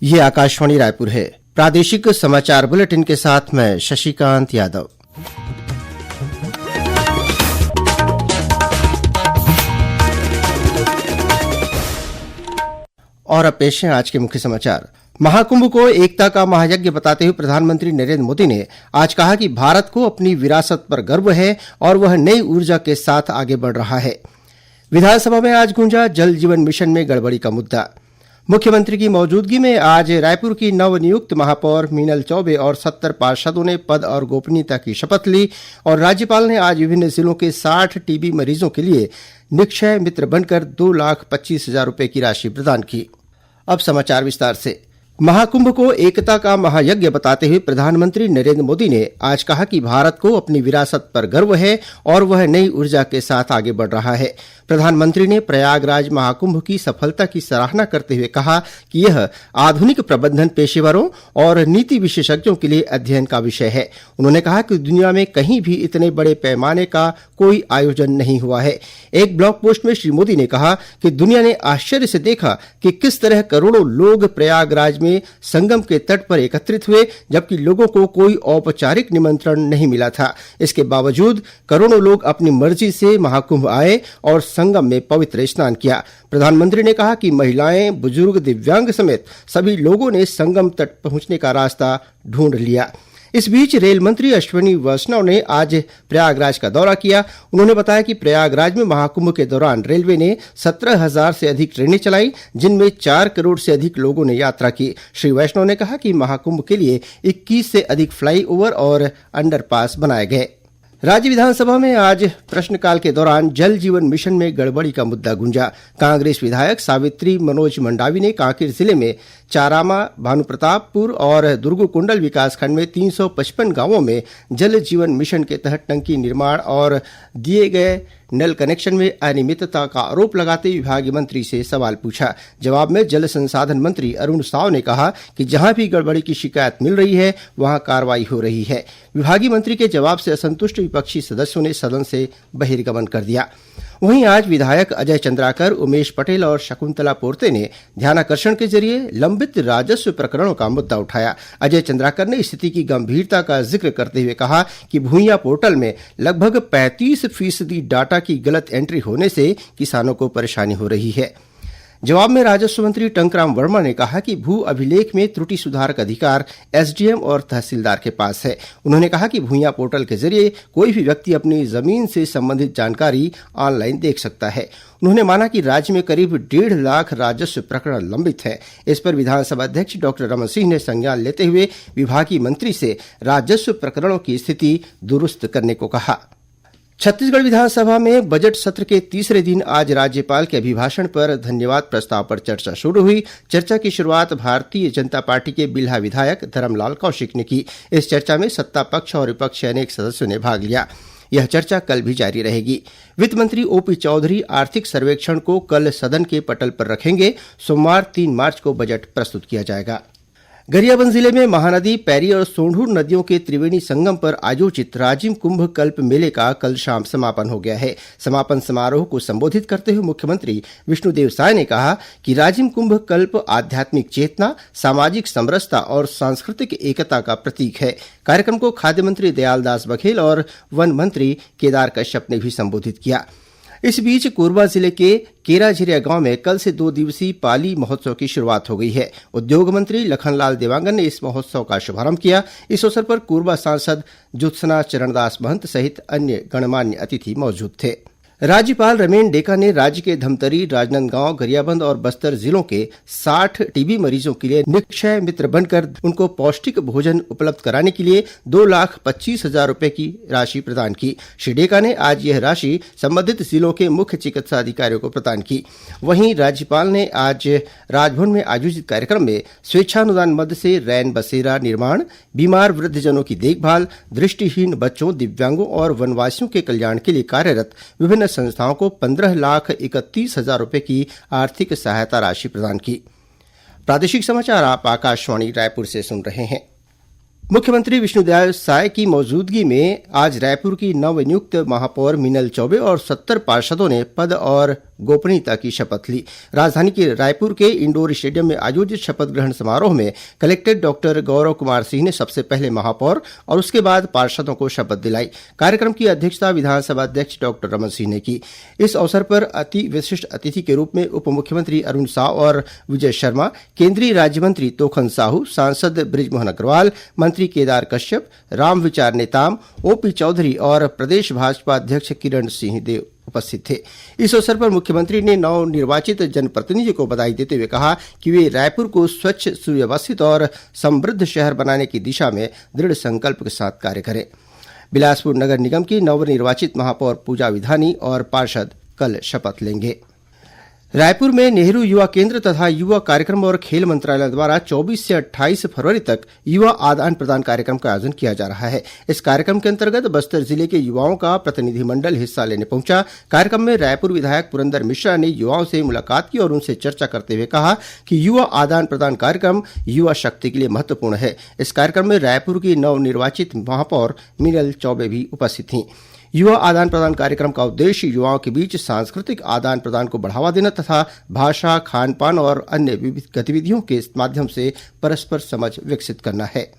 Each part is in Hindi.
ये आकाशवाणी रायपुर है। प्रादेशिक समाचार बुलेटिन के साथ मैं शशिकांत यादव। और अब पेश है आज के मुख्य समाचार। महाकुंभ को एकता का महायज्ञ बताते हुए प्रधानमंत्री नरेंद्र मोदी ने आज कहा कि भारत को अपनी विरासत पर गर्व है और वह नई ऊर्जा के साथ आगे बढ़ रहा है। विधानसभा में आज गूंजा जल जीवन मिशन में गड़बड़ी का मुद्दा। मुख्यमंत्री की मौजूदगी में आज रायपुर की नवनियुक्त महापौर मीनल चौबे और 70 पार्षदों ने पद और गोपनीयता की शपथ ली और राज्यपाल ने आज विभिन्न जिलों के 60 टीबी मरीजों के लिए निक्षय मित्र बनकर 2,25,000 रुपये की राशि प्रदान की। अब समाचार विस्तार से। महाकुंभ को एकता का महायज्ञ बताते हुए प्रधानमंत्री नरेंद्र मोदी ने आज कहा कि भारत को अपनी विरासत पर गर्व है और वह नई ऊर्जा के साथ आगे बढ़ रहा है। प्रधानमंत्री ने प्रयागराज महाकुंभ की सफलता की सराहना करते हुए कहा कि यह आधुनिक प्रबंधन पेशेवरों और नीति विशेषज्ञों के लिए अध्ययन का विषय है। उन्होंने कहा कि दुनिया में कहीं भी इतने बड़े पैमाने का कोई आयोजन नहीं हुआ है। एक ब्लॉग पोस्ट में श्री मोदी ने कहा कि दुनिया ने आश्चर्य से देखा कि किस तरह करोड़ों लोग प्रयागराज में संगम के तट पर एकत्रित हुए, जबकि लोगों को कोई औपचारिक निमंत्रण नहीं मिला था। इसके बावजूद करोड़ों लोग अपनी मर्जी से महाकुंभ आए और संगम में पवित्र स्नान किया। प्रधानमंत्री ने कहा कि महिलाएं, बुजुर्ग, दिव्यांग समेत सभी लोगों ने संगम तट पहुंचने का रास्ता ढूंढ लिया। इस बीच रेल मंत्री अश्विनी वैष्णव ने आज प्रयागराज का दौरा किया। उन्होंने बताया कि प्रयागराज में महाकुंभ के दौरान रेलवे ने 17,000 से अधिक ट्रेनें चलाई, जिनमें 4 करोड़ से अधिक लोगों ने यात्रा की। श्री वैष्णव ने कहा कि महाकुंभ के लिए 21 से अधिक फ्लाईओवर और अंडरपास बनाए गए। राज्य विधानसभा में आज प्रश्नकाल के दौरान जल जीवन मिशन में गड़बड़ी का मुद्दा गूंजा। कांग्रेस विधायक सावित्री मनोज मंडावी ने कांकेर जिले में चारामा, भानुप्रतापपुर और दुर्गुकुंडल विकासखंड में 355 गांवों में जल जीवन मिशन के तहत टंकी निर्माण और दिए गए नल कनेक्शन में अनियमितता का आरोप लगाते विभागीय मंत्री से सवाल पूछा। जवाब में जल संसाधन मंत्री अरुण साव ने कहा कि जहां भी गड़बड़ी की शिकायत मिल रही है वहां कार्रवाई हो रही है। विभागीय मंत्री के जवाब से असंतुष्ट विपक्षी सदस्यों ने सदन से बहिर्गमन कर दिया। वहीं आज विधायक अजय चंद्राकर, उमेश पटेल और शकुंतला पोर्ते ने ध्यानाकर्षण के जरिए लंबित राजस्व प्रकरणों का मुद्दा उठाया। अजय चंद्राकर ने स्थिति की गंभीरता का जिक्र करते हुए कहा कि भूइयां पोर्टल में लगभग 35% डाटा की गलत एंट्री होने से किसानों को परेशानी हो रही है। जवाब में राजस्व मंत्री टंकराम वर्मा ने कहा कि भू अभिलेख में त्रुटि सुधार का अधिकार एसडीएम और तहसीलदार के पास है। उन्होंने कहा कि भूइयां पोर्टल के जरिए कोई भी व्यक्ति अपनी जमीन से संबंधित जानकारी ऑनलाइन देख सकता है। उन्होंने माना कि राज्य में करीब 1.5 लाख राजस्व प्रकरण लंबित है। इस पर विधानसभा अध्यक्ष डॉक्टर रमन सिंह ने संज्ञान लेते हुए विभागीय मंत्री से राजस्व प्रकरणों की स्थिति दुरुस्त करने को कहा। छत्तीसगढ़ विधानसभा में बजट सत्र के तीसरे दिन आज राज्यपाल के अभिभाषण पर धन्यवाद प्रस्ताव पर चर्चा शुरू हुई। चर्चा की शुरुआत भारतीय जनता पार्टी के बिल्हा विधायक धरमलाल कौशिक ने की। इस चर्चा में सत्ता पक्ष और विपक्ष के अनेक सदस्यों ने भाग लिया। यह चर्चा कल भी जारी रहेगी। वित्त मंत्री ओपी चौधरी आर्थिक सर्वेक्षण को कल सदन के पटल पर रखेंगे। सोमवार 3 मार्च को बजट प्रस्तुत किया जाएगा। गरियाबंद जिले में महानदी, पैरी और सोंढूर नदियों के त्रिवेणी संगम पर आयोजित राजिम कुंभ कल्प मेले का कल शाम समापन हो गया है। समापन समारोह को संबोधित करते हुए मुख्यमंत्री विष्णुदेव साय ने कहा कि राजिम कुंभ कल्प आध्यात्मिक चेतना, सामाजिक समरसता और सांस्कृतिक एकता का प्रतीक है। कार्यक्रम को खाद्य मंत्री दयालदास बघेल और वन मंत्री केदार कश्यप ने भी संबोधित किया। इस बीच कोरबा जिले के केराझिरिया गांव में कल से 2 दिवसीय पाली महोत्सव की शुरुआत हो गई है। उद्योग मंत्री लखनलाल देवांगन ने इस महोत्सव का शुभारंभ किया। इस अवसर पर कोरबा सांसद ज्योत्सना चरणदास महंत सहित अन्य गणमान्य अतिथि मौजूद थे। राज्यपाल रमेन डेका ने राज्य के धमतरी, राजनांदगांव, गरियाबंद और बस्तर जिलों के 60 टीबी मरीजों के लिए निक्षय मित्र बनकर उनको पौष्टिक भोजन उपलब्ध कराने के लिए 2,25,000 रुपये की राशि प्रदान की। श्री डेका ने आज यह राशि संबंधित जिलों के मुख्य चिकित्सा अधिकारियों को प्रदान की। वहीं राज्यपाल ने आज राजभवन में आयोजित कार्यक्रम में स्वेच्छानुदान मद से रैन बसेरा निर्माण, बीमार वृद्धजनों की देखभाल, दृष्टिहीन बच्चों, दिव्यांगों और वनवासियों के कल्याण के लिए कार्यरत विभिन्न संस्थाओं को 15,31,000 रुपये की आर्थिक सहायता राशि प्रदान की। प्रादेशिक समाचार आप आकाशवाणी रायपुर से सुन रहे हैं। मुख्यमंत्री विष्णुदेव साय की मौजूदगी में आज रायपुर की नवनियुक्त महापौर मीनल चौबे और 70 पार्षदों ने पद और गोपनीयता की शपथ ली। राजधानी के रायपुर के इंडोर स्टेडियम में आयोजित शपथ ग्रहण समारोह में कलेक्टर डॉक्टर गौरव कुमार सिंह ने सबसे पहले महापौर और उसके बाद पार्षदों को शपथ दिलाई। कार्यक्रम की अध्यक्षता विधानसभा अध्यक्ष डॉक्टर रमन सिंह ने की। इस अवसर पर अति विशिष्ट अतिथि के रूप में उप मुख्यमंत्री अरुण साव और विजय शर्मा, केंद्रीय राज्य मंत्री तोखन साहू, सांसद बृजमोहन अग्रवाल, मंत्री केदार कश्यप, रामविचार नेताम, ओपी चौधरी और प्रदेश भाजपा अध्यक्ष किरण सिंह देव उपस्थित थे। इस अवसर पर मुख्यमंत्री ने नवनिर्वाचित जनप्रतिनिधि को बधाई देते हुए कहा कि वे रायपुर को स्वच्छ, सुव्यवस्थित और समृद्ध शहर बनाने की दिशा में दृढ़ संकल्प के साथ कार्य करें। बिलासपुर नगर निगम की नवनिर्वाचित महापौर पूजा विधानी और पार्षद कल शपथ लेंगे। रायपुर में नेहरू युवा केंद्र तथा युवा कार्यक्रम और खेल मंत्रालय द्वारा 24 से 28 फरवरी तक युवा आदान प्रदान कार्यक्रम का आयोजन किया जा रहा है। इस कार्यक्रम के अंतर्गत बस्तर जिले के युवाओं का प्रतिनिधिमंडल हिस्सा लेने पहुंचा। कार्यक्रम में रायपुर विधायक पुरंदर मिश्रा ने युवाओं से मुलाकात की और उनसे चर्चा करते हुए कहा कि युवा आदान प्रदान कार्यक्रम युवा शक्ति के लिए महत्वपूर्ण है। इस कार्यक्रम में रायपुर की नवनिर्वाचित महापौर मीनल चौबे भी उपस्थित थीं। युवा आदान प्रदान कार्यक्रम का उद्देश्य युवाओं के बीच सांस्कृतिक आदान प्रदान को बढ़ावा देना तथा भाषा, खान पान और अन्य विविध गतिविधियों के माध्यम से परस्पर समझ विकसित करना है।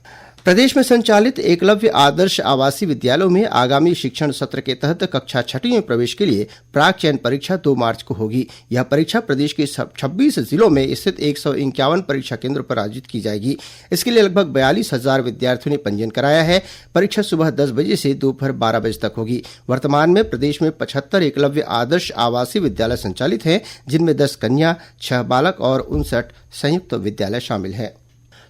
प्रदेश में संचालित एकलव्य आदर्श आवासीय विद्यालयों में आगामी शिक्षण सत्र के तहत कक्षा 6वीं में प्रवेश के लिए प्राक चयन परीक्षा 2 मार्च को होगी। यह परीक्षा प्रदेश के 26 जिलों में स्थित 151 परीक्षा केंद्रों पर आयोजित की जाएगी। इसके लिए लगभग 42,000 विद्यार्थियों ने पंजीयन कराया है। परीक्षा सुबह 10 बजे से दोपहर 12 बजे तक होगी। वर्तमान में प्रदेश में 75 एकलव्य आदर्श आवासीय विद्यालय संचालित हैं, जिनमें 10 कन्या, 6 बालक और 59 संयुक्त विद्यालय शामिल हैं।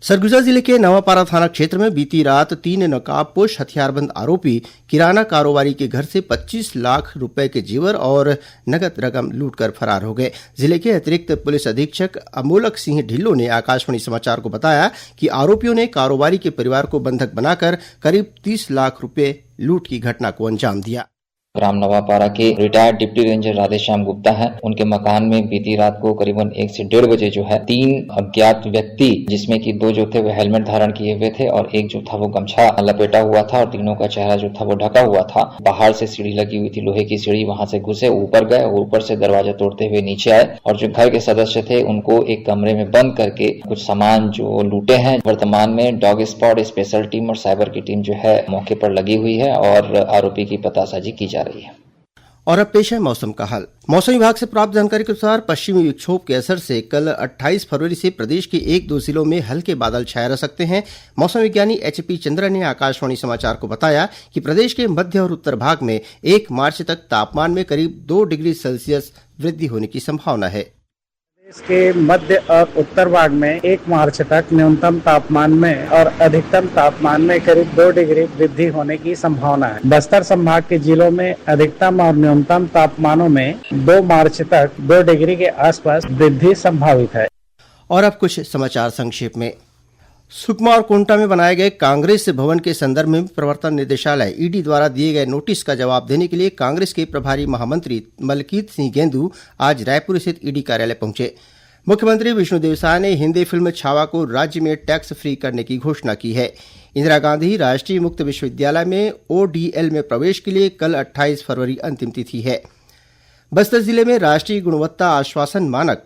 सरगुजा जिले के नवापारा थाना क्षेत्र में बीती रात 3 नकाबपोश हथियारबंद आरोपी किराना कारोबारी के घर से 25 लाख रुपए के जेवर और नगद रकम लूटकर फरार हो गए। जिले के अतिरिक्त पुलिस अधीक्षक अमोलक सिंह ढिल्लो ने आकाशवाणी समाचार को बताया कि आरोपियों ने कारोबारी के परिवार को बंधक बनाकर करीब 30 लाख रुपए लूट की घटना को अंजाम दिया। ग्राम नवापारा के retired deputy ranger Radheshyam Gupta है। उनके मकान में बीती रात को करीबन 1 से 1:30 बजे जो है 3 अज्ञात व्यक्ति, जिसमें कि 2 जो थे वो हेलमेट धारण किए हुए थे और 1 जो था वो गमछा लपेटा हुआ था और तीनों का चेहरा जो था वो ढका हुआ था। बाहर से सीढ़ी लगी हुई थी, लोहे की सीढ़ी, वहां से घुसे, ऊपर गए और ऊपर से दरवाजा तोड़ते हुए नीचे आए और जो घर के सदस्य थे उनको एक कमरे में बंद करके कुछ सामान जो लूटे हैं। वर्तमान में डॉग स्पॉट स्पेशल टीम और साइबर की टीम जो है मौके पर लगी हुई है और आरोपी की पतासाजी की जा रही है। और अब पेश है मौसम का हाल। मौसम विभाग से प्राप्त जानकारी के अनुसार पश्चिमी विक्षोभ के असर से कल 28 फरवरी से प्रदेश के 1-2 जिलों में हल्के बादल छाए रह सकते हैं। मौसम विज्ञानी एचपी चंद्रा ने आकाशवाणी समाचार को बताया कि प्रदेश के मध्य और उत्तर भाग में 1 मार्च तक तापमान में करीब 2 डिग्री सेल्सियस वृद्धि होने की संभावना है। देश के मध्य और उत्तर भाग में 1 मार्च तक न्यूनतम तापमान में और अधिकतम तापमान में करीब 2 डिग्री वृद्धि होने की संभावना है। बस्तर संभाग के जिलों में अधिकतम और न्यूनतम तापमानों में 2 मार्च तक 2 डिग्री के आसपास वृद्धि संभावित है। और अब कुछ समाचार संक्षेप में। सुकमा और कोंटा में बनाए गए कांग्रेस भवन के संदर्भ में प्रवर्तन निदेशालय ईडी द्वारा दिए गए नोटिस का जवाब देने के लिए कांग्रेस के प्रभारी महामंत्री मलकीत सिंह गेंदू आज रायपुर स्थित ईडी कार्यालय पहुंचे। मुख्यमंत्री विष्णुदेव साय ने हिंदी फिल्म छावा को राज्य में टैक्स फ्री करने की घोषणा की है। इंदिरा गांधी राष्ट्रीय मुक्त विश्वविद्यालय में ओडीएल में प्रवेश के लिए कल 28 फरवरी अंतिम तिथि है। बस्तर जिले में राष्ट्रीय गुणवत्ता आश्वासन मानक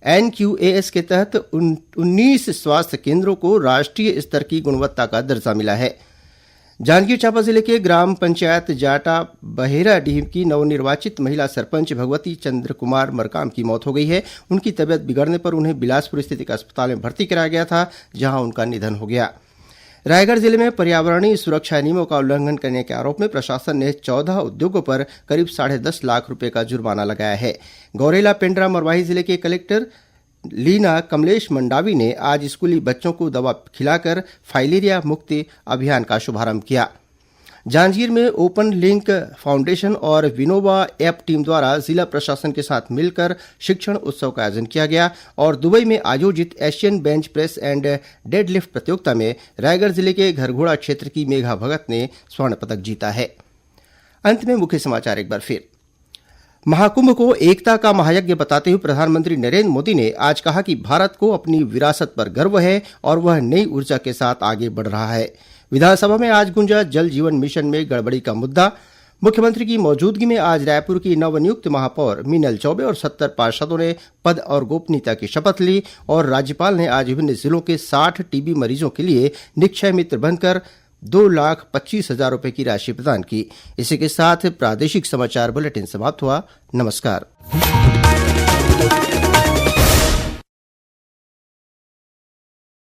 एनक्यूएएस के तहत 19 स्वास्थ्य केंद्रों को राष्ट्रीय स्तर की गुणवत्ता का दर्जा मिला है। जांजगीर चांपा जिले के ग्राम पंचायत जाटा बहेराडीह की नवनिर्वाचित महिला सरपंच भगवती चंद्र कुमार मरकाम की मौत हो गई है। उनकी तबीयत बिगड़ने पर उन्हें बिलासपुर स्थित एक अस्पताल में भर्ती कराया गया था, जहां उनका निधन हो गया। रायगढ़ जिले में पर्यावरणीय सुरक्षा नियमों का उल्लंघन करने के आरोप में प्रशासन ने 14 उद्योगों पर करीब 10.5 लाख रुपए का जुर्माना लगाया है। गौरेला पेंड्रा मरवाही जिले के कलेक्टर लीना कमलेश मंडावी ने आज स्कूली बच्चों को दवा खिलाकर फाइलेरिया मुक्ति अभियान का शुभारंभ किया। जांजगीर में ओपन लिंक फाउंडेशन और विनोवा ऐप टीम द्वारा जिला प्रशासन के साथ मिलकर शिक्षण उत्सव का आयोजन किया गया और दुबई में आयोजित Asian bench press and deadlift प्रतियोगिता में रायगढ़ जिले के घरघोड़ा क्षेत्र की मेघा भगत ने स्वर्ण पदक जीता है। अंत में मुख्य समाचार एक बार फिर। महाकुंभ को एकता का महायज्ञ बताते हुए प्रधानमंत्री नरेंद्र मोदी ने आज कहा कि भारत को अपनी विरासत पर गर्व है और वह नई ऊर्जा के साथ आगे बढ़ रहा है। विधानसभा में आज गूंजा जल जीवन मिशन में गड़बड़ी का मुद्दा। मुख्यमंत्री की मौजूदगी में आज रायपुर की नवनियुक्त महापौर मीनल चौबे और 70 पार्षदों ने पद और गोपनीयता की शपथ ली और राज्यपाल ने आज विभिन्न जिलों के 60 टीबी मरीजों के लिए निक्षय मित्र बनकर 2,25,000 रुपये की राशि प्रदान की। इसी के साथ प्रादेशिक समाचार बुलेटिन समाप्त हुआ। नमस्कार।